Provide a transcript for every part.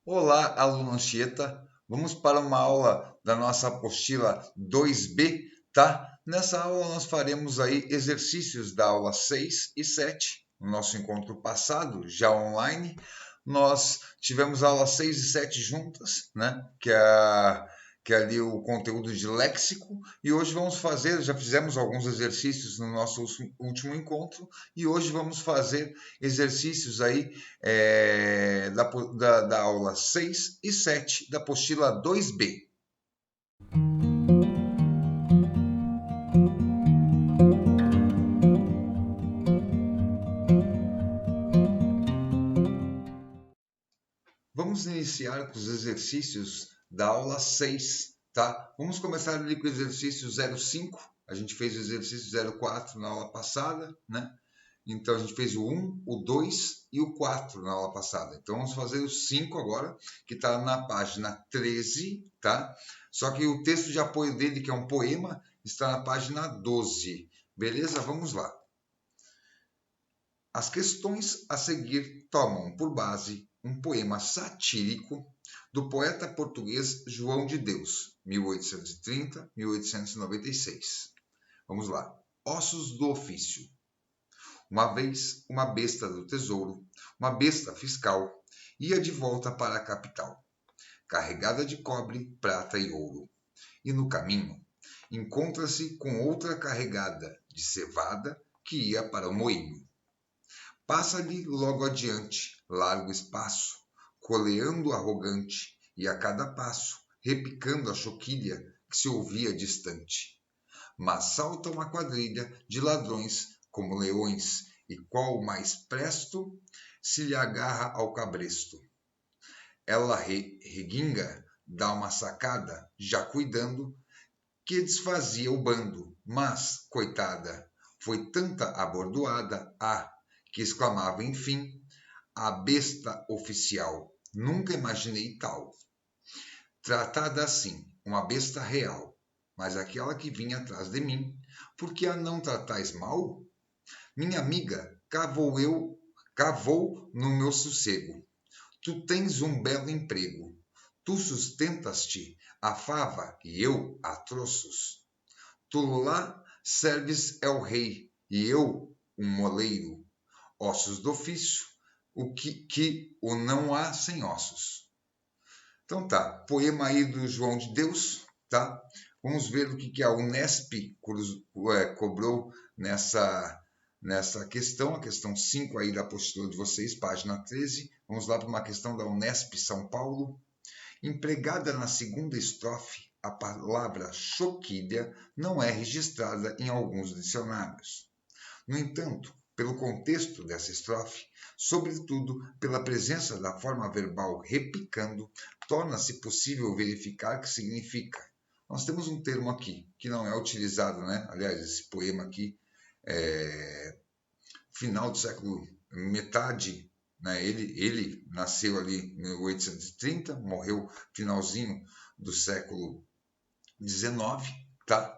Olá, aluno Anchieta. Vamos para uma aula da nossa apostila 2B, tá? Nessa aula nós faremos aí exercícios da aula 6 e 7. No nosso encontro passado, já online, nós tivemos a aula 6 e 7 juntas, né? Que é ali o conteúdo de léxico. E hoje vamos fazer, já fizemos alguns exercícios no nosso último encontro, e hoje vamos fazer exercícios aí da aula 6 e 7 da apostila 2B. Vamos iniciar com os exercícios da aula 6, tá? Vamos começar ali com o exercício 05. A gente fez o exercício 04 na aula passada, né? Então a gente fez o 1, o 2 e o 4 na aula passada. Então vamos fazer o 5 agora, que está na página 13, tá? Só que o texto de apoio dele, que é um poema, está na página 12. Beleza? Vamos lá. As questões a seguir tomam por base um poema satírico do poeta português João de Deus, 1830-1896. Vamos lá. Ossos do ofício. Uma vez, uma besta do tesouro, uma besta fiscal, ia de volta para a capital, carregada de cobre, prata e ouro. E no caminho, encontra-se com outra carregada de cevada que ia para o moinho. Passa-lhe logo adiante, largo espaço, coleando arrogante, e a cada passo, repicando a choquilha que se ouvia distante. Mas salta uma quadrilha de ladrões como leões, e qual mais presto se lhe agarra ao cabresto. Ela reguinga, dá uma sacada, já cuidando, que desfazia o bando, mas, coitada, foi tanta abordoada, que exclamava, enfim, a besta oficial. Nunca imaginei tal. Tratada assim, uma besta real, mas aquela que vinha atrás de mim, por que a não tratais mal? Minha amiga, cavou no meu sossego. Tu tens um belo emprego. Tu sustentas-te a fava e eu a troços. Tu lá serves é o rei e eu um moleiro. Ossos do ofício, o que o não há sem ossos. Então tá, poema aí do João de Deus, tá? Vamos ver o que a Unesp cobrou nessa questão, a questão 5 aí da apostila de vocês, página 13. Vamos lá para uma questão da Unesp São Paulo. Empregada na segunda estrofe, a palavra choquilha não é registrada em alguns dicionários. No entanto, pelo contexto dessa estrofe, sobretudo pela presença da forma verbal repicando, torna-se possível verificar que significa. Nós temos um termo aqui que não é utilizado, né? Aliás, esse poema aqui é final do século, metade, né? Ele nasceu ali em 1830, morreu finalzinho do século XIX, tá?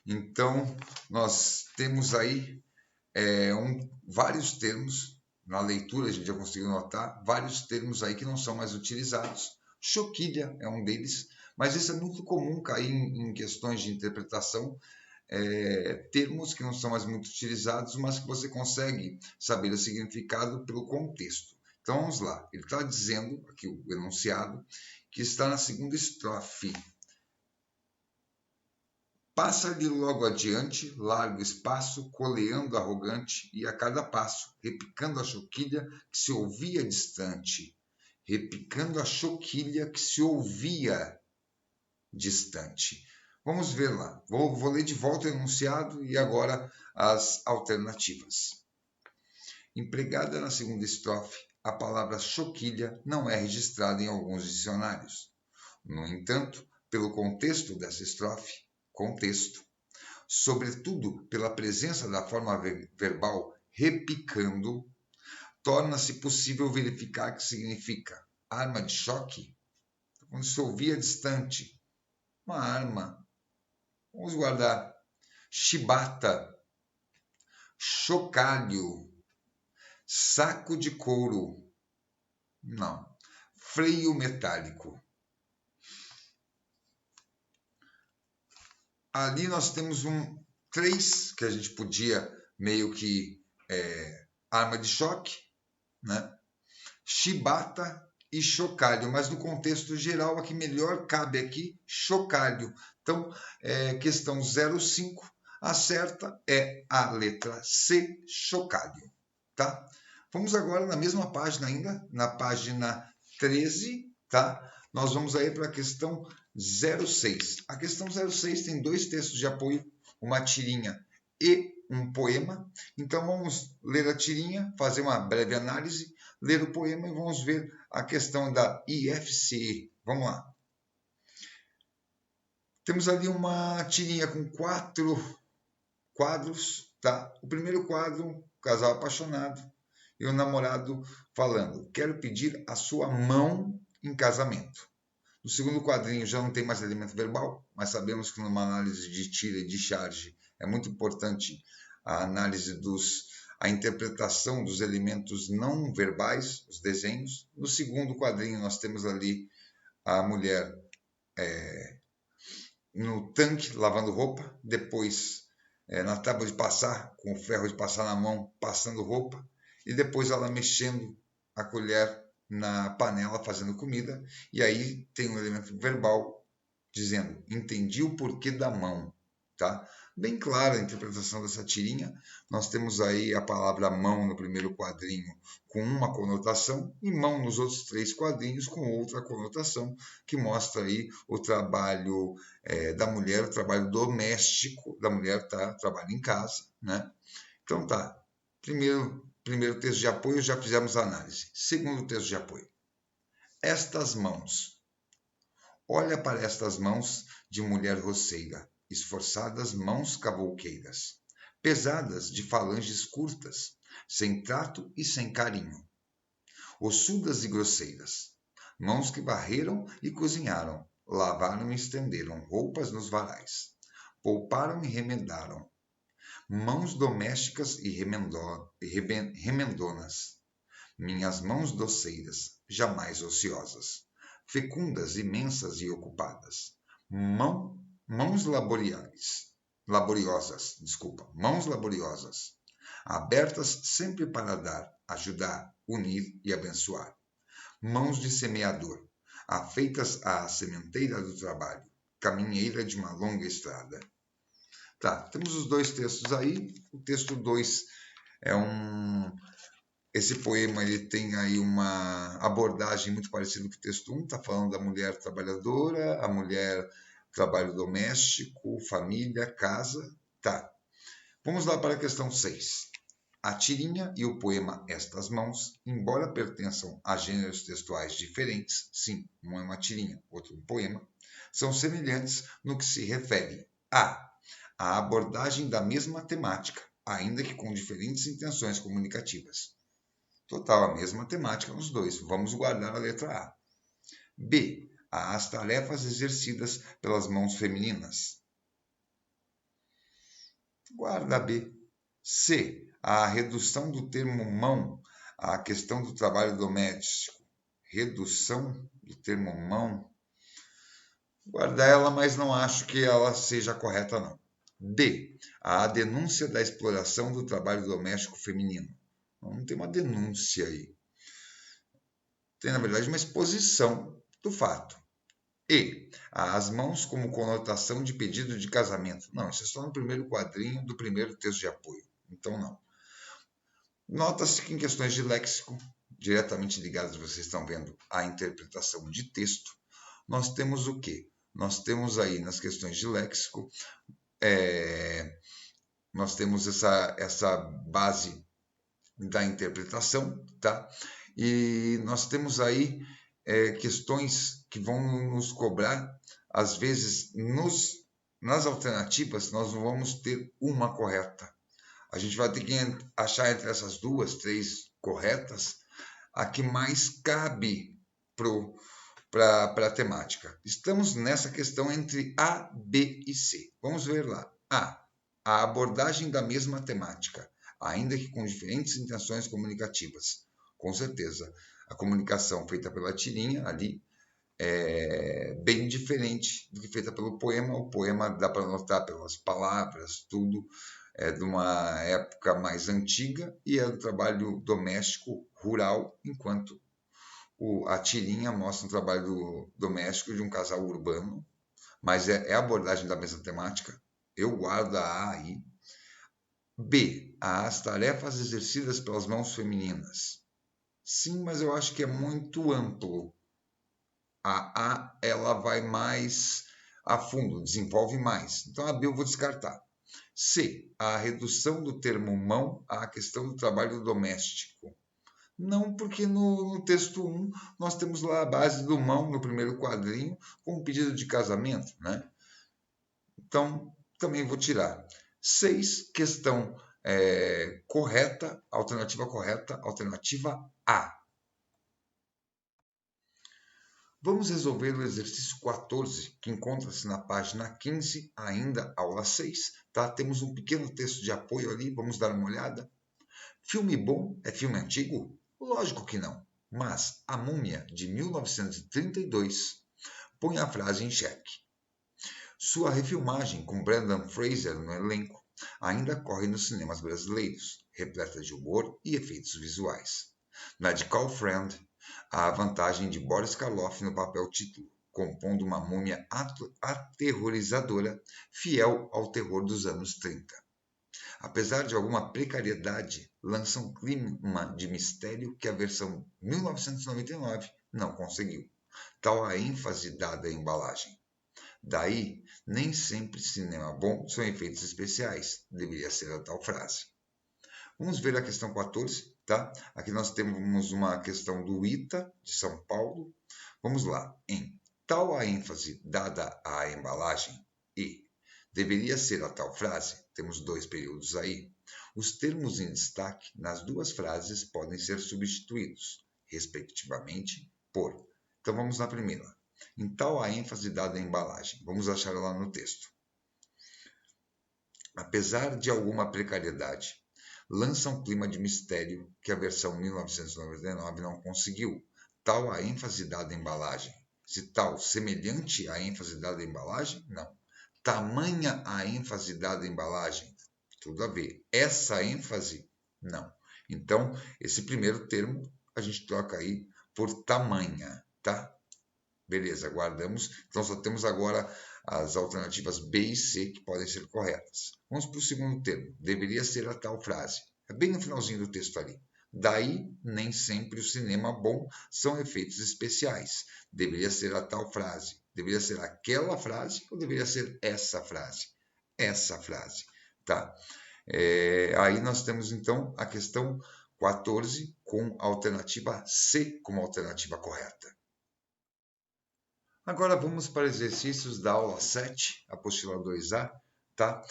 Então, nós temos aí vários termos, na leitura a gente já conseguiu notar, vários termos aí que não são mais utilizados. Choquilha é um deles, mas isso é muito comum cair em questões de interpretação, termos que não são mais muito utilizados, mas que você consegue saber o significado pelo contexto. Então vamos lá, ele está dizendo, aqui o enunciado, que está na segunda estrofe. Passa-lhe logo adiante, largo espaço, coleando arrogante, e a cada passo, repicando a choquilha que se ouvia distante. Repicando a choquilha que se ouvia distante. Vamos ver lá. Vou ler de volta o enunciado e agora as alternativas. Empregada na segunda estrofe, a palavra choquilha não é registrada em alguns dicionários. No entanto, pelo contexto dessa estrofe, sobretudo pela presença da forma verbal repicando, torna-se possível verificar que significa arma de choque, quando se ouvia distante, uma arma. Vamos guardar. Chibata, chocalho, saco de couro. Não. freio metálico. Ali nós temos três que a gente podia meio que arma de choque, né? Chibata e chocalho, mas no contexto geral, a que melhor cabe aqui, chocalho. Então, questão 05, a certa é a letra C, chocalho, tá? Vamos agora na mesma página ainda, na página 13, tá? Nós vamos aí para a questão 06. A questão 06 tem dois textos de apoio, uma tirinha e um poema. Então, vamos ler a tirinha, fazer uma breve análise, ler o poema e vamos ver a questão da IFCE. Vamos lá. Temos ali uma tirinha com 4 quadros, tá? O primeiro quadro, um casal apaixonado e o namorado falando: quero pedir a sua mão em casamento. No segundo quadrinho já não tem mais elemento verbal, mas sabemos que numa análise de tira e de charge é muito importante a análise a interpretação dos elementos não verbais, os desenhos. No segundo quadrinho nós temos ali a mulher no tanque lavando roupa, depois na tábua de passar, com o ferro de passar na mão, passando roupa, e depois ela mexendo a colher na panela fazendo comida, e aí tem um elemento verbal dizendo: entendi o porquê da mão, tá? Bem clara a interpretação dessa tirinha. Nós temos aí a palavra mão no primeiro quadrinho com uma conotação e mão nos outros 3 quadrinhos com outra conotação, que mostra aí o trabalho da mulher, o trabalho doméstico da mulher, tá? Trabalho em casa, né? Então tá, primeiro texto de apoio, já fizemos a análise. Segundo texto de apoio. Estas mãos. Olha para estas mãos de mulher roceira, esforçadas mãos cavouqueiras, pesadas de falanges curtas, sem trato e sem carinho. Ossudas e grosseiras, mãos que varreram e cozinharam, lavaram e estenderam roupas nos varais, pouparam e remendaram. Mãos domésticas e remendonas, minhas mãos doceiras, jamais ociosas, fecundas, imensas e ocupadas, mãos laboriosas, abertas sempre para dar, ajudar, unir e abençoar, mãos de semeador, afeitas à sementeira do trabalho, caminheira de uma longa estrada. Tá, temos os dois textos aí. O texto 2 esse poema ele tem aí uma abordagem muito parecida com o texto 1, está falando da mulher trabalhadora, a mulher trabalho doméstico, família, casa. Tá. Vamos lá para a questão 6. A tirinha e o poema Estas Mãos, embora pertençam a gêneros textuais diferentes, sim, um é uma tirinha, outro um poema, são semelhantes no que se refere a abordagem da mesma temática, ainda que com diferentes intenções comunicativas. Total, a mesma temática nos dois. Vamos guardar a letra A. B. As tarefas exercidas pelas mãos femininas. Guarda B. C. A redução do termo mão à questão do trabalho doméstico. Redução do termo mão. Guarda ela, mas não acho que ela seja correta, não. D. A denúncia da exploração do trabalho doméstico feminino. Não tem uma denúncia aí. Tem, na verdade, uma exposição do fato. E. As mãos como conotação de pedido de casamento. Não, isso é só no primeiro quadrinho do primeiro texto de apoio. Então, não. Nota-se que em questões de léxico, diretamente ligadas, vocês estão vendo, à interpretação de texto, nós temos o quê? Nós temos aí, nas questões de léxico, nós temos essa base da interpretação, tá? E nós temos aí questões que vão nos cobrar, às vezes, nas alternativas, nós não vamos ter uma correta. A gente vai ter que achar entre essas 2, 3 corretas a que mais cabe para a temática. Estamos nessa questão entre A, B e C. Vamos ver lá. A abordagem da mesma temática, ainda que com diferentes intenções comunicativas. Com certeza. A comunicação feita pela tirinha ali é bem diferente do que feita pelo poema. O poema dá para notar pelas palavras, tudo é de uma época mais antiga e é um trabalho doméstico rural, enquanto a tirinha mostra um trabalho doméstico de um casal urbano, mas é a abordagem da mesma temática. Eu guardo a A aí. B. As tarefas exercidas pelas mãos femininas. Sim, mas eu acho que é muito amplo. A ela vai mais a fundo, desenvolve mais. Então a B eu vou descartar. C. A redução do termo mão à questão do trabalho doméstico. Não, porque no texto 1 nós temos lá a base do mão no primeiro quadrinho com um pedido de casamento, né? Então, também vou tirar. 6, questão correta, alternativa A. Vamos resolver o exercício 14, que encontra-se na página 15, ainda aula 6. Tá? Temos um pequeno texto de apoio ali, vamos dar uma olhada. Filme bom é filme antigo? Lógico que não, mas A Múmia, de 1932, põe a frase em xeque. Sua refilmagem com Brendan Fraser no elenco ainda corre nos cinemas brasileiros, repleta de humor e efeitos visuais. Na de Call Friend, há a vantagem de Boris Karloff no papel título, compondo uma múmia aterrorizadora, fiel ao terror dos anos 30. Apesar de alguma precariedade, lança um clima de mistério que a versão 1999 não conseguiu, tal a ênfase dada à embalagem. Daí, nem sempre cinema bom são efeitos especiais, deveria ser a tal frase. Vamos ver a questão 14, tá? Aqui nós temos uma questão do ITA, de São Paulo. Vamos lá. Em tal a ênfase dada à embalagem e deveria ser a tal frase, temos dois períodos aí. Os termos em destaque nas duas frases podem ser substituídos, respectivamente, por. Então vamos na primeira. Em tal a ênfase dada à embalagem. Vamos achar lá no texto. Apesar de alguma precariedade, lança um clima de mistério que a versão 1999 não conseguiu. Tal a ênfase dada à embalagem. Se tal, semelhante à ênfase dada à embalagem? Não. Tamanha a ênfase dada à embalagem? Tudo a ver. Essa ênfase? Não. Então, esse primeiro termo a gente troca aí por tamanha, tá? Beleza, guardamos. Então, só temos agora as alternativas B e C que podem ser corretas. Vamos para o segundo termo. Deveria ser a tal frase. É bem no finalzinho do texto ali. Daí, nem sempre o cinema bom são efeitos especiais. Deveria ser a tal frase. Deveria ser aquela frase ou deveria ser essa frase? Essa frase. Tá. Aí nós temos, então, a questão 14 com a alternativa C como alternativa correta. Agora vamos para exercícios da aula 7, apostila 2A, tá?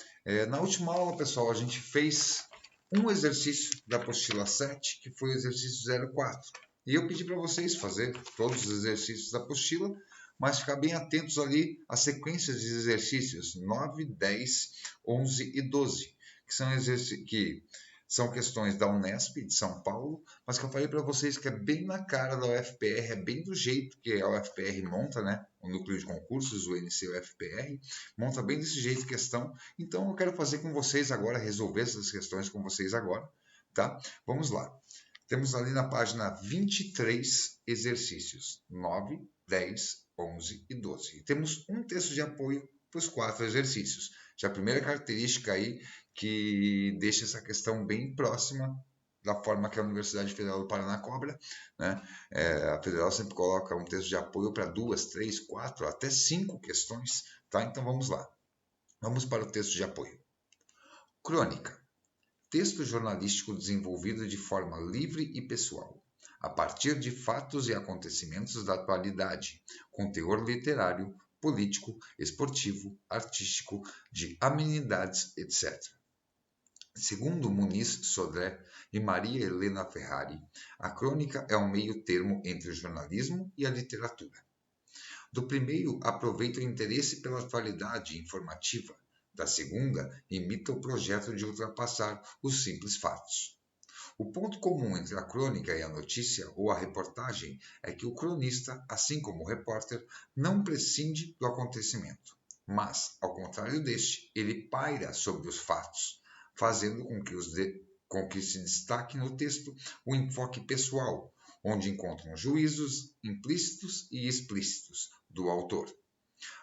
Na última aula, pessoal, a gente fez um exercício da apostila 7, que foi o exercício 04. E eu pedi para vocês fazer todos os exercícios da apostila, mas ficar bem atentos ali às sequências de exercícios 9, 10, 11 e 12, que são questões da Unesp de São Paulo, mas que eu falei para vocês que é bem na cara da UFPR, é bem do jeito que a UFPR monta, né? O núcleo de concursos, o NC-UFPR, monta bem desse jeito a questão. Então eu quero fazer com vocês agora, resolver essas questões com vocês agora, tá? Vamos lá. Temos ali na página 23 exercícios, 9, 10, 11 e 12. E temos um texto de apoio para os 4 exercícios. Já a primeira característica aí que deixa essa questão bem próxima da forma que a Universidade Federal do Paraná cobra, né? A Federal sempre coloca um texto de apoio para 2, 3, 4, até 5 questões, tá? Então vamos lá. Vamos para o texto de apoio. Crônica. Texto jornalístico desenvolvido de forma livre e pessoal, a partir de fatos e acontecimentos da atualidade, com teor literário, político, esportivo, artístico, de amenidades, etc. Segundo Muniz Sodré e Maria Helena Ferrari, a crônica é um meio termo entre o jornalismo e a literatura. Do primeiro, aproveita o interesse pela atualidade informativa. Da segunda, imita o projeto de ultrapassar os simples fatos. O ponto comum entre a crônica e a notícia ou a reportagem é que o cronista, assim como o repórter, não prescinde do acontecimento, mas, ao contrário deste, ele paira sobre os fatos, fazendo com que se destaque no texto o enfoque pessoal, onde encontram juízos implícitos e explícitos do autor.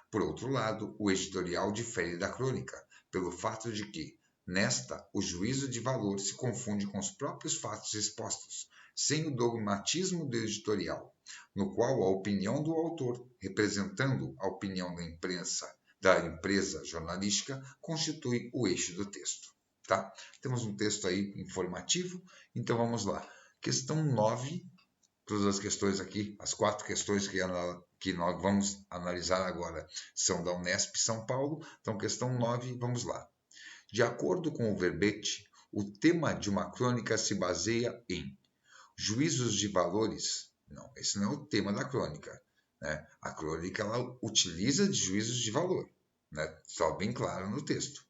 Por outro lado, o editorial difere da crônica, pelo fato de que, nesta, o juízo de valor se confunde com os próprios fatos expostos, sem o dogmatismo do editorial, no qual a opinião do autor, representando a opinião da empresa jornalística, constitui o eixo do texto. Tá? Temos um texto aí informativo, então vamos lá. Questão 9, todas as questões aqui, as 4 questões que nós vamos analisar agora são da Unesp São Paulo. Então, questão 9, vamos lá. De acordo com o verbete, o tema de uma crônica se baseia em juízos de valores. Não, esse não é o tema da crônica. Né? A crônica ela utiliza de juízos de valor. Né? Só bem claro no texto.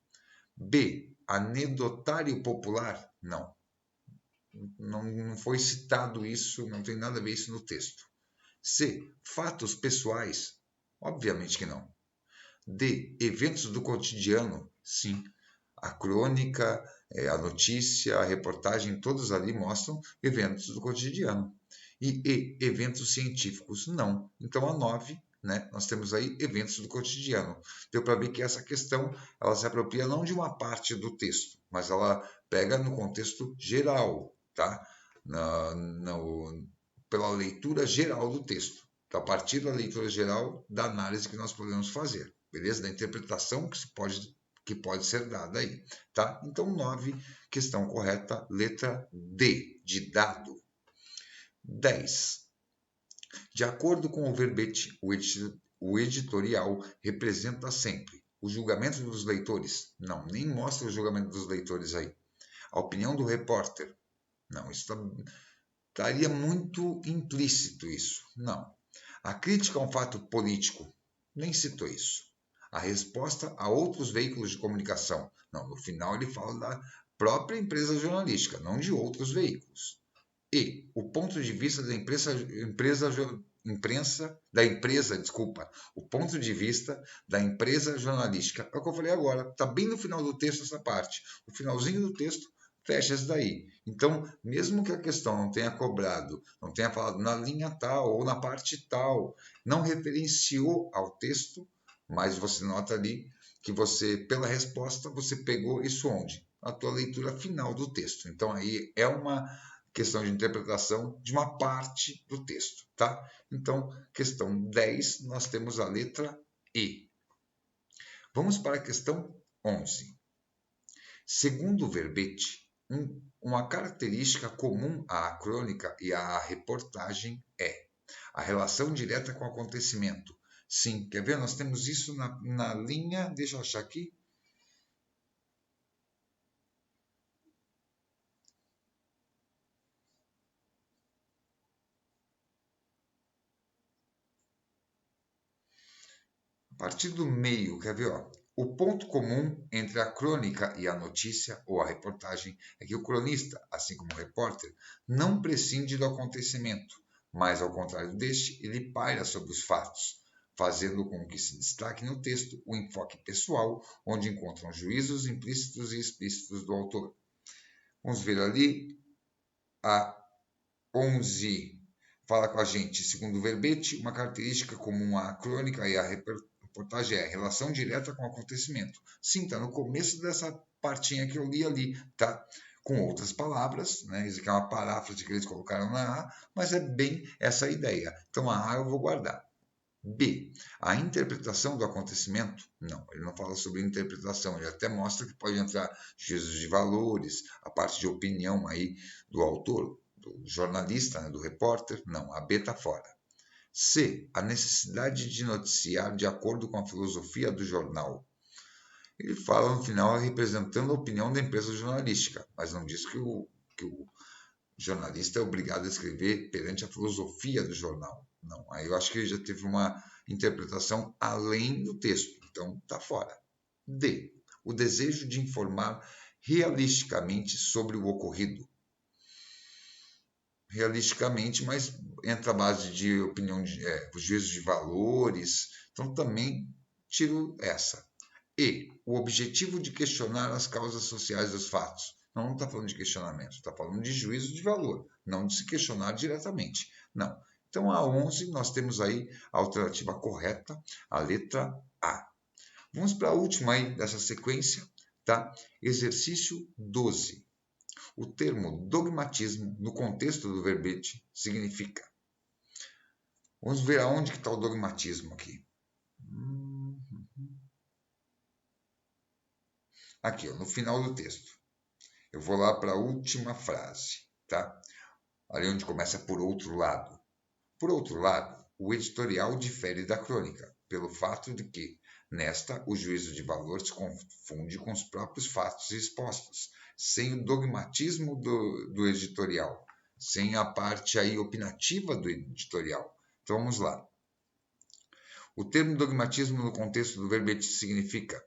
B. Anedotário popular? Não. Não foi citado isso, não tem nada a ver isso no texto. C. Fatos pessoais? Obviamente que não. D. Eventos do cotidiano? Sim. A crônica, a notícia, a reportagem, todos ali mostram eventos do cotidiano. E eventos científicos? Não. Então, a 9, né, nós temos aí eventos do cotidiano. Deu para ver que essa questão ela se apropria não de uma parte do texto, mas ela pega no contexto geral, tá? Pela leitura geral do texto. Então, a partir da leitura geral, da análise que nós podemos fazer, beleza? Da interpretação que pode ser dada aí, tá? Então, 9, questão correta, letra D, de dado. 10. De acordo com o verbete, o editorial representa sempre o julgamento dos leitores. Não, nem mostra o julgamento dos leitores aí. A opinião do repórter. Não, isso estaria muito implícito isso. Não. A crítica a um fato político. Nem citou isso. A resposta a outros veículos de comunicação. Não, no final ele fala da própria empresa jornalística, não de outros veículos. E o ponto de vista da o ponto de vista da empresa jornalística. É o que eu falei agora, está bem no final do texto essa parte. O finalzinho do texto fecha isso daí. Então, mesmo que a questão não tenha cobrado, não tenha falado na linha tal ou na parte tal, não referenciou ao texto, mas você nota ali que você, pela resposta, você pegou isso onde? A tua leitura final do texto. Então, aí é uma questão de interpretação de uma parte do texto, tá? Então, questão 10, nós temos a letra E. Vamos para a questão 11. Segundo o verbete, uma característica comum à crônica e à reportagem é a relação direta com o acontecimento. Sim, quer ver? Nós temos isso na linha, deixa eu achar aqui. A partir do meio, quer ver? Ó? O ponto comum entre a crônica e a notícia ou a reportagem é que o cronista, assim como o repórter, não prescinde do acontecimento, mas, ao contrário deste, ele paira sobre os fatos, fazendo com que se destaque no texto o enfoque pessoal, onde encontram juízos implícitos e explícitos do autor. Vamos ver ali a 11. Fala com a gente, segundo o verbete, uma característica comum à crônica e à reportagem é a relação direta com o acontecimento. Sim, está no começo dessa partinha que eu li ali, tá? Com outras palavras, né? Isso aqui é uma paráfrase que eles colocaram na A, mas é bem essa ideia. Então a A eu vou guardar. B. A interpretação do acontecimento. Não, ele não fala sobre interpretação, ele até mostra que pode entrar juízos de valores, a parte de opinião aí do autor, do jornalista, né, do repórter. Não, a B está fora. C. A necessidade de noticiar de acordo com a filosofia do jornal. Ele fala no final representando a opinião da empresa jornalística, mas não diz que o jornalista é obrigado a escrever perante a filosofia do jornal. Não, aí eu acho que ele já teve uma interpretação além do texto, então está fora. D. O desejo de informar realisticamente sobre o ocorrido. realisticamente, mas entra a base de opinião, juízo de valores, então também tiro essa. E o objetivo de questionar as causas sociais dos fatos. Não está falando de questionamento, está falando de juízo de valor, não de se questionar diretamente. Não. Então, a 11, nós temos aí a alternativa correta, a letra A. Vamos para a última aí dessa sequência, tá? Exercício 12. O termo dogmatismo, no contexto do verbete, significa. Vamos ver aonde que está o dogmatismo aqui. Aqui, ó, no final do texto. Eu vou lá para a última frase, tá? Ali onde começa por outro lado. Por outro lado, o editorial difere da crônica, pelo fato de que, nesta, o juízo de valor se confunde com os próprios fatos expostos, sem o dogmatismo do editorial, sem a parte aí opinativa do editorial. Então vamos lá. O termo dogmatismo no contexto do verbete significa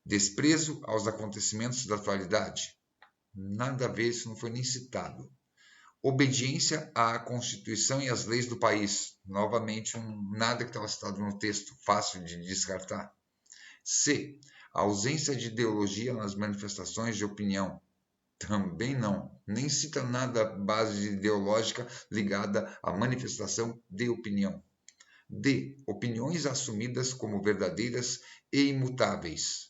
desprezo aos acontecimentos da atualidade. Nada a ver, isso não foi nem citado. Obediência à Constituição e às leis do país. Novamente, nada que estava citado no texto, fácil de descartar. C. A ausência de ideologia nas manifestações de opinião. Também não. Nem cita nada base ideológica ligada à manifestação de opinião. D. Opiniões assumidas como verdadeiras e imutáveis.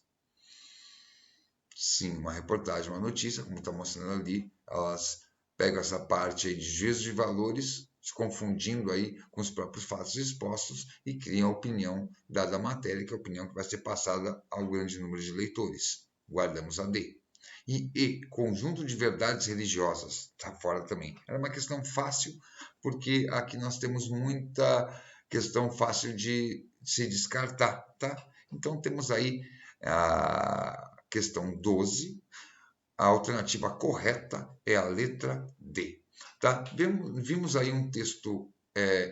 Sim, uma reportagem, uma notícia, como está mostrando ali, elas pegam essa parte aí de juízo de valores, se confundindo aí com os próprios fatos expostos e criam a opinião dada a matéria, que é a opinião que vai ser passada ao grande número de leitores. Guardamos a D. E, conjunto de verdades religiosas, está fora também. Era uma questão fácil, porque aqui nós temos muita questão fácil de se descartar, tá? Então temos aí a questão 12, a alternativa correta é a letra D. Tá? Vimos aí um texto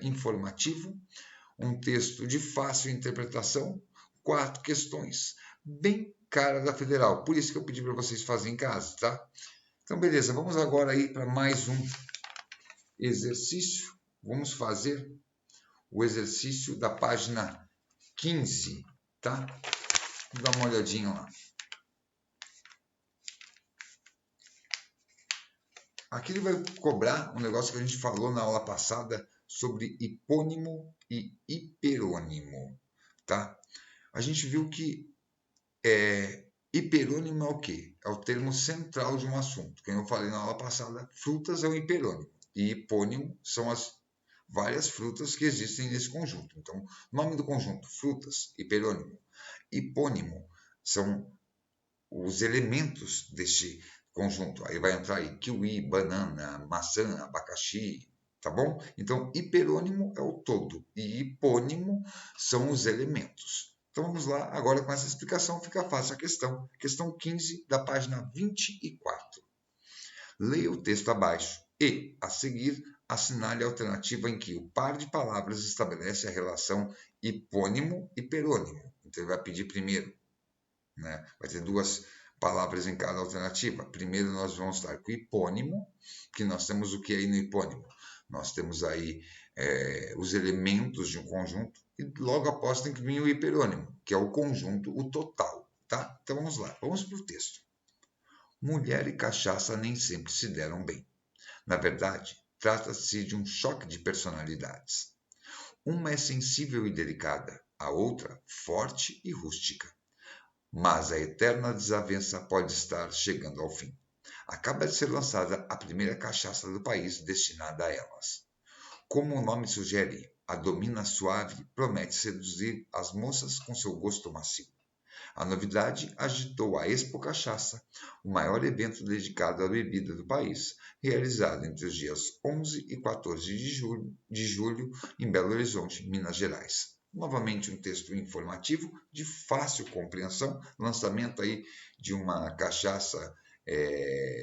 informativo, um texto de fácil interpretação, 4 questões, bem cara da federal. Por isso que eu pedi para vocês fazerem em casa, tá? Então, beleza, vamos agora aí para mais um exercício. Vamos fazer o exercício da página 15, tá? Vamos dar uma olhadinha lá. Aqui ele vai cobrar um negócio que a gente falou na aula passada sobre hipônimo e hiperônimo, tá? A gente viu que hiperônimo é o quê? É o termo central de um assunto. Como eu falei na aula passada, frutas é um hiperônimo e hipônimo são as várias frutas que existem nesse conjunto. Então, nome do conjunto, frutas, hiperônimo. Hipônimo são os elementos deste conjunto. Aí vai entrar aí kiwi, banana, maçã, abacaxi, tá bom? Então, hiperônimo é o todo e hipônimo são os elementos. Então, vamos lá. Agora, com essa explicação, fica fácil a questão. Questão 15, da página 24. Leia o texto abaixo e, a seguir, assinale a alternativa em que o par de palavras estabelece a relação hipônimo-hiperônimo. Então, ele vai pedir primeiro, né? Vai ter 2 palavras em cada alternativa. Primeiro nós vamos estar com o hipônimo, que nós temos o que aí no hipônimo? Nós temos aí os elementos de um conjunto e logo após tem que vir o hiperônimo, que é o conjunto, o total, tá? Então vamos lá, vamos para o texto. Mulher e cachaça nem sempre se deram bem. Na verdade, trata-se de um choque de personalidades. Uma é sensível e delicada, a outra forte e rústica. Mas a eterna desavença pode estar chegando ao fim. Acaba de ser lançada a primeira cachaça do país destinada a elas. Como o nome sugere, a Domina Suave promete seduzir as moças com seu gosto macio. A novidade agitou a Expo Cachaça, o maior evento dedicado à bebida do país, realizado entre os dias 11 e 14 de julho em Belo Horizonte, Minas Gerais. Novamente um texto informativo de fácil compreensão, lançamento aí de uma cachaça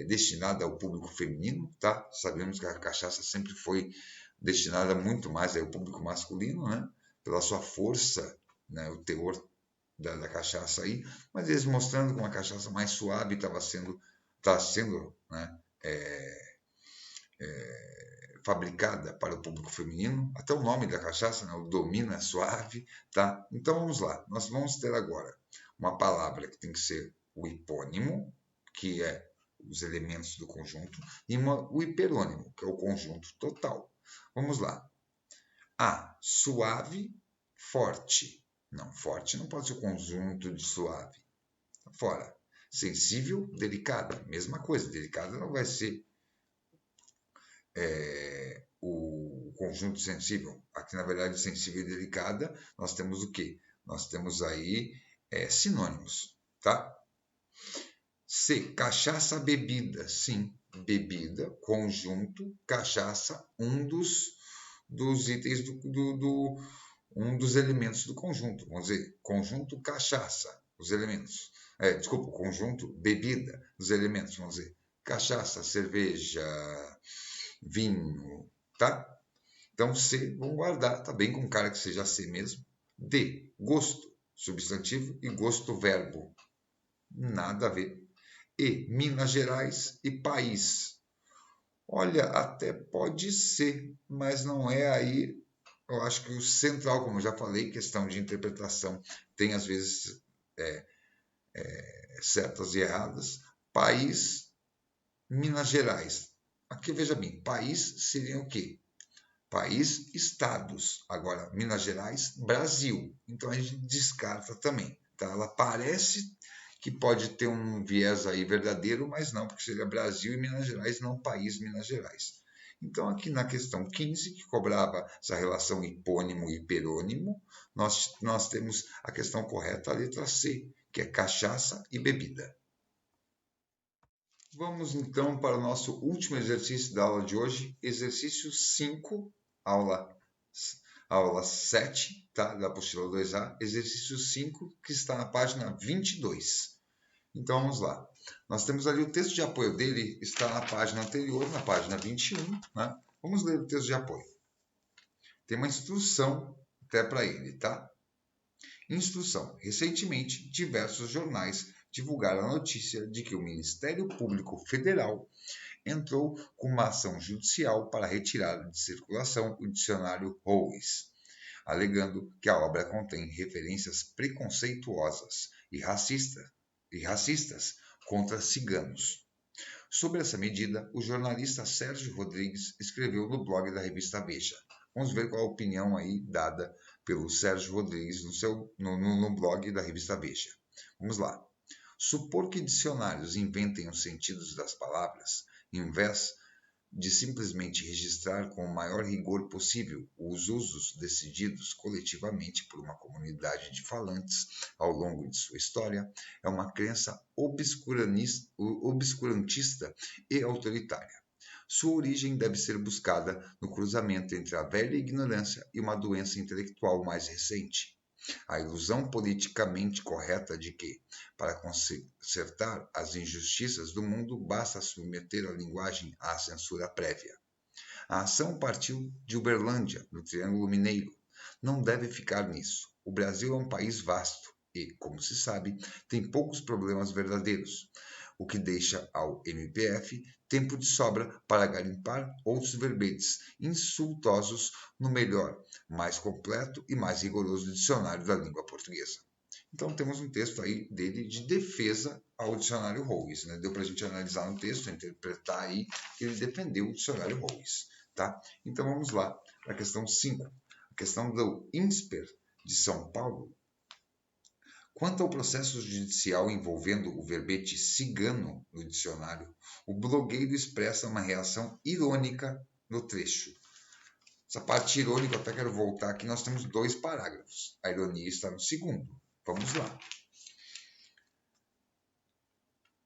destinada ao público feminino, tá? Sabemos que a cachaça sempre foi destinada muito mais ao público masculino, né? Pela sua força, né? O teor da cachaça aí, mas eles mostrando que uma cachaça mais suave está sendo, né? fabricada para o público feminino, até o nome da cachaça, né? O domina suave, tá? Então vamos lá, nós vamos ter agora uma palavra que tem que ser o hipônimo, que é os elementos do conjunto, e o hiperônimo, que é o conjunto total. Vamos lá. A, suave, forte. Não, forte não pode ser o conjunto de suave. Fora. Sensível, delicada. Mesma coisa, delicada não vai ser o conjunto sensível. Aqui, na verdade, sensível e delicada, nós temos o quê? Nós temos aí sinônimos, tá? C, cachaça, bebida. Sim, bebida, conjunto, cachaça, um dos itens um dos elementos do conjunto. Vamos dizer, conjunto, cachaça, os elementos. Desculpa, conjunto, bebida, os elementos. Vamos dizer, cachaça, cerveja, vinho, tá? Então, C, vamos guardar, tá bem com cara que seja C mesmo. D, gosto, substantivo, e gosto, verbo. Nada a ver. E, Minas Gerais e país. Olha, até pode ser, mas não é aí. Eu acho que o central, como eu já falei, questão de interpretação, tem às vezes certas e erradas. País, Minas Gerais. Aqui veja bem, país seria o quê? País, estados. Agora, Minas Gerais, Brasil. Então a gente descarta também. Tá? Ela parece que pode ter um viés aí verdadeiro, mas não, porque seria Brasil e Minas Gerais, não país Minas Gerais. Então, aqui na questão 15, que cobrava essa relação hipônimo e hiperônimo, nós temos a questão correta, a letra C, que é cachaça e bebida. Vamos então para o nosso último exercício da aula de hoje, exercício 5, aula 7, tá? Da apostila 2A, exercício 5, que está na página 22. Então vamos lá. Nós temos ali o texto de apoio dele, está na página anterior, na página 21, né? Vamos ler o texto de apoio. Tem uma instrução até para ele, tá? Instrução. Recentemente, diversos jornais divulgaram a notícia de que o Ministério Público Federal entrou com uma ação judicial para retirada de circulação o dicionário Hoes, alegando que a obra contém referências preconceituosas e racistas contra ciganos. Sobre essa medida, o jornalista Sérgio Rodrigues escreveu no blog da revista Veja. Vamos ver qual a opinião aí dada pelo Sérgio Rodrigues no blog da revista Veja. Vamos lá. Supor que dicionários inventem os sentidos das palavras, em vez de simplesmente registrar com o maior rigor possível os usos decididos coletivamente por uma comunidade de falantes ao longo de sua história, é uma crença obscurantista e autoritária. Sua origem deve ser buscada no cruzamento entre a velha ignorância e uma doença intelectual mais recente. A ilusão politicamente correta de que, para consertar as injustiças do mundo, basta submeter a linguagem à censura prévia. A ação partiu de Uberlândia, no Triângulo Mineiro. Não deve ficar nisso. O Brasil é um país vasto e, como se sabe, tem poucos problemas verdadeiros, o que deixa ao MPF tempo de sobra para garimpar outros verbetes insultosos no melhor, mais completo e mais rigoroso dicionário da língua portuguesa. Então temos um texto aí dele de defesa ao dicionário Hoes, né? Deu para a gente analisar no texto, interpretar aí que ele defendeu o dicionário Hoes, tá? Então vamos lá para a questão 5, a questão do INSPER de São Paulo. Quanto ao processo judicial envolvendo o verbete cigano no dicionário, o blogueiro expressa uma reação irônica no trecho. Essa parte irônica, eu até quero voltar aqui, nós temos 2 parágrafos. A ironia está no segundo. Vamos lá.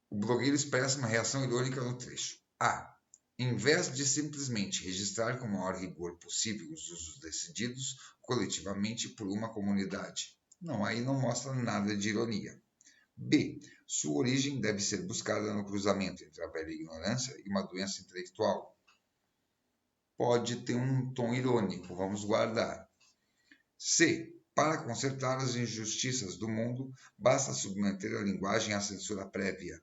O blogueiro expressa uma reação irônica no trecho. A. Em vez de simplesmente registrar com o maior rigor possível os usos decididos coletivamente por uma comunidade. Não, aí não mostra nada de ironia. B. Sua origem deve ser buscada no cruzamento entre a velha ignorância e uma doença intelectual. Pode ter um tom irônico, vamos guardar. C. Para consertar as injustiças do mundo, basta submeter a linguagem à censura prévia.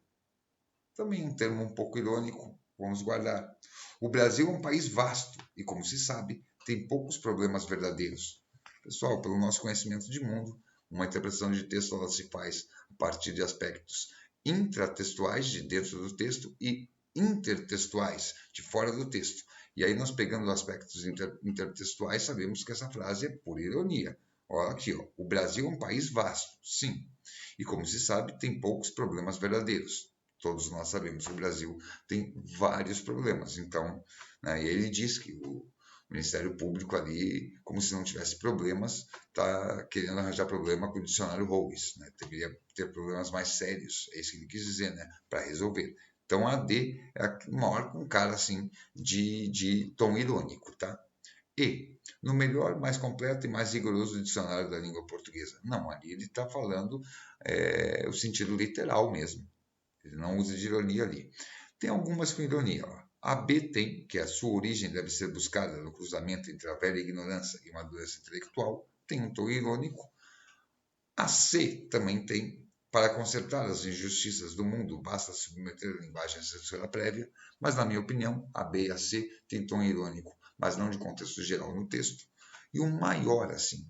Também um termo um pouco irônico, vamos guardar. O Brasil é um país vasto e, como se sabe, tem poucos problemas verdadeiros. Pessoal, pelo nosso conhecimento de mundo, uma interpretação de texto ela se faz a partir de aspectos intratextuais de dentro do texto e intertextuais de fora do texto. E aí nós pegando aspectos intertextuais, sabemos que essa frase é pura ironia. Olha aqui, ó, o Brasil é um país vasto, sim. E como se sabe, tem poucos problemas verdadeiros. Todos nós sabemos que o Brasil tem vários problemas. Então, né, e ele diz que o Ministério Público ali, como se não tivesse problemas, está querendo arranjar problema com o dicionário Rowes, né? Deveria ter problemas mais sérios, é isso que ele quis dizer, né? Para resolver. Então, a AD é a maior com cara assim de tom irônico, tá? E, no melhor, mais completo e mais rigoroso dicionário da língua portuguesa. Não, ali ele está falando o sentido literal mesmo. Ele não usa de ironia ali. Tem algumas com ironia. Ó. A B tem, que a sua origem deve ser buscada no cruzamento entre a velha ignorância e uma doença intelectual, tem um tom irônico. A C também tem, para consertar as injustiças do mundo, basta submeter a linguagem à censura prévia, mas, na minha opinião, a B e a C têm tom irônico, mas não de contexto geral no texto. E o maior, assim,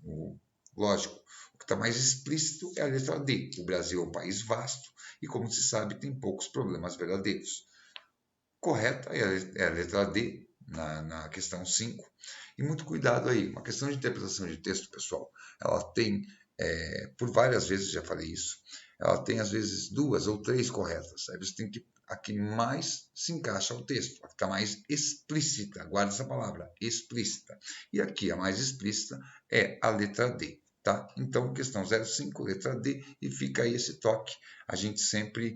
lógico, o que está mais explícito é a letra D. O Brasil é um país vasto e, como se sabe, tem poucos problemas verdadeiros. Correta é a letra D, na questão 5. E muito cuidado aí, uma questão de interpretação de texto, pessoal, ela tem, por várias vezes já falei isso, ela tem às vezes 2 ou 3 corretas. Aí você tem que a que mais se encaixa ao texto, a que está mais explícita, guarda essa palavra, explícita. E aqui a mais explícita é a letra D, tá? Então, questão 05, letra D, e fica aí esse toque. A gente sempre,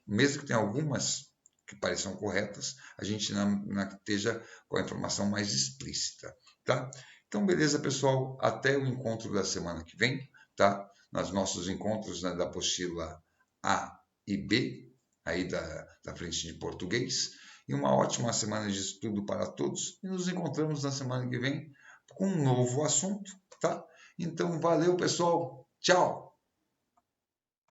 mesmo que tenha algumas que pareçam corretas, a gente esteja com a informação mais explícita, tá? Então, beleza, pessoal, até o encontro da semana que vem, tá? Nos nossos encontros, né, da apostila A e B, aí da frente de português. E uma ótima semana de estudo para todos. E nos encontramos na semana que vem com um novo assunto, tá? Então, valeu, pessoal. Tchau!